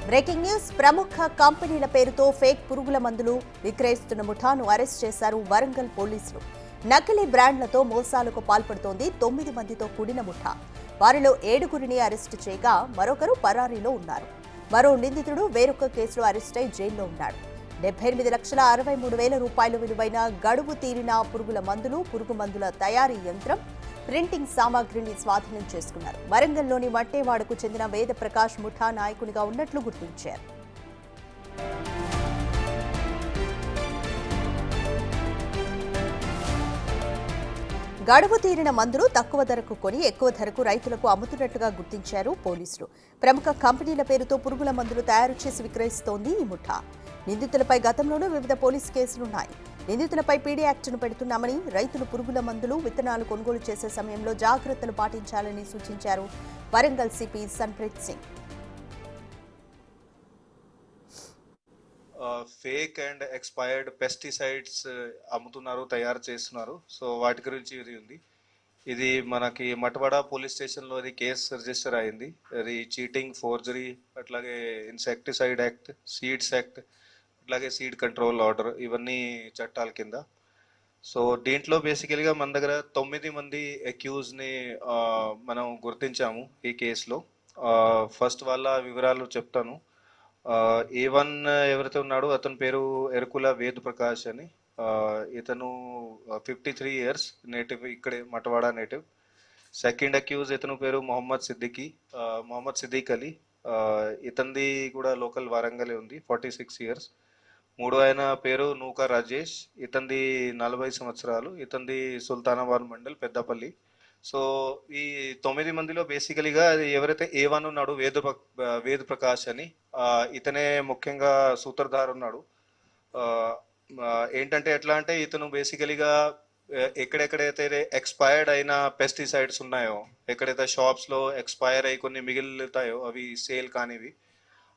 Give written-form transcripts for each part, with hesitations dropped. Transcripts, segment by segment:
Breaking news. ప్రముఖ కంపెనీల పేరుతో ఫేక్ పురుగుల మందులు విక్రయిస్తున్న ముఠాను అరెస్ట్ చేశారు వరంగల్ పోలీసులు. నకిలీ బ్రాండ్లతో మోసాలకు పాల్పడుతోంది 9 మందితో కూడిన ముఠా. వారిలో 7గురిని అరెస్టు చేయగా మరొకరు పరారీలో ఉన్నారు. మరో నిందితుడు వేరొక కేసులో అరెస్టై జైల్లో ఉన్నాడు. 78,63,000 రూపాయల విలువైన గడువు తీరిన పురుగుల మందులు, పురుగు మందుల తయారీ యంత్రం, ప్రింటింగ్ సామాగ్రిని స్వాధీనం చేసుకున్నారు. వరంగల్లోని మట్టేవాడకు చెందిన వేద ప్రకాష్ ముఠా నాయకునిగా ఉన్నట్లు గుర్తించారు. గడువు తీరిన మందులు తక్కువ ధరకు కొని ఎక్కువ ధరకు రైతులకు అమ్ముతున్నట్లుగా గుర్తించారు పోలీసులు. ప్రముఖ కంపెనీల పేరుతో పురుగుల మందులు తయారు చేసి విక్రయిస్తోంది ఈ ముఠా. నిందితులపై గతంలోనూ వివిధ పోలీసు కేసులున్నాయి. నిందితులపై పీడీ యాక్ట్ను పెడుతున్నామని, రైతులు పురుగుల మందులు, విత్తనాలు కొనుగోలు చేసే సమయంలో జాగ్రత్తలు పాటించాలని సూచించారు Warangal CP Sanpreet Singh. Fake and expired pesticides అమ్ముతున్నారు, తయారు చేస్తున్నారు. సో వాటి గురించి ఇది ఉంది. ఇది మనకి మటవాడ పోలీస్ స్టేషన్లో ఇది కేసు రిజిస్టర్ అయింది. అది చీటింగ్, ఫోర్జరీ, అట్లాగే ఇన్సెక్టిసైడ్ యాక్ట్, సీడ్స్ యాక్ట్, అట్లాగే సీడ్ కంట్రోల్ ఆర్డర్, ఇవన్నీ చట్టాల కింద. సో దీంట్లో బేసికల్గా మన దగ్గర 9 మంది అక్యూజ్ని మనం గుర్తించాము ఈ కేసులో. ఫస్ట్ వాళ్ళ వివరాలు చెప్తాను. A1 ఎవరైతే ఉన్నాడో అతని పేరు ఎరుకుల వేద ప్రకాష్ అని. ఇతను 53 years, నేటివ్, ఇక్కడే మటవాడ నేటివ్. సెకండ్ అక్యూజ్ ఇతను పేరు మొహమ్మద్ సిద్దిక్ అలీ. ఇతనిది కూడా లోకల్ వరంగలే ఉంది, 46 years. మూడో ఆయన పేరు నూకా రాజేష్. ఇతనిది 40 సంవత్సరాలు. ఇతనిది సుల్తానాబాద్ మండల్, పెద్దపల్లి. సో ఈ 9 మందిలో బేసికలీగా ఎవరైతే A1 ఉన్నాడు వేద ప్రకాష్ అని, ఇతనే ముఖ్యంగా సూత్రధారు ఉన్నాడు. ఏంటంటే ఎట్లా అంటే ఇతను బేసికలీగా ఎక్కడెక్కడైతే ఎక్స్పైర్డ్ అయిన పెస్టిసైడ్స్ ఉన్నాయో, ఎక్కడైతే షాప్స్లో ఎక్స్పైర్ అయి కొన్ని మిగిలితాయో అవి సేల్ కానివి,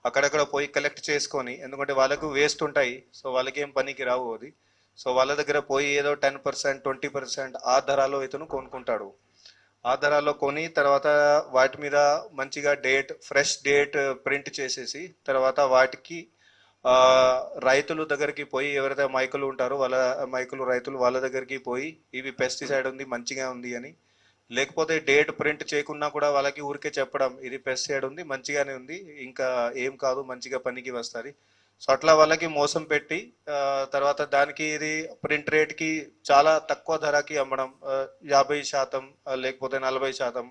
అక్కడక్కడ పోయి కలెక్ట్ చేసుకొని, ఎందుకంటే వాళ్ళకు వేస్ట్ ఉంటాయి, సో వాళ్ళకి ఏం పనికి రావు అది. సో వాళ్ళ దగ్గర పోయి ఏదో 10%, 20% ఆ ధరలో ఇతను కొనుక్కుంటాడు. ఆ ధరలో కొని తర్వాత వాటి మీద మంచిగా ఫ్రెష్ డేట్ ప్రింట్ చేసేసి తర్వాత వాటికి రైతుల దగ్గరికి పోయి, ఎవరైతే రైతులు ఉంటారో వాళ్ళ దగ్గరికి పోయి ఇవి పెస్టిసైడ్ ఉంది, మంచిగా ఉంది అని, లేకపోతే డేట్ ప్రింట్ చేయకున్నా కూడా వాళ్ళకి ఊరికే చెప్పడం ఇది పెస్టిసైడ్ ఉంది, మంచిగానే ఉంది, ఇంకా ఏం కాదు, మంచిగా పనికి వస్తుంది. సో అట్లా వాళ్ళకి మోసం పెట్టి తర్వాత దానికి ఇది ప్రింట్ రేట్కి చాలా తక్కువ ధరకి అమ్మడం, 50% లేకపోతే 40%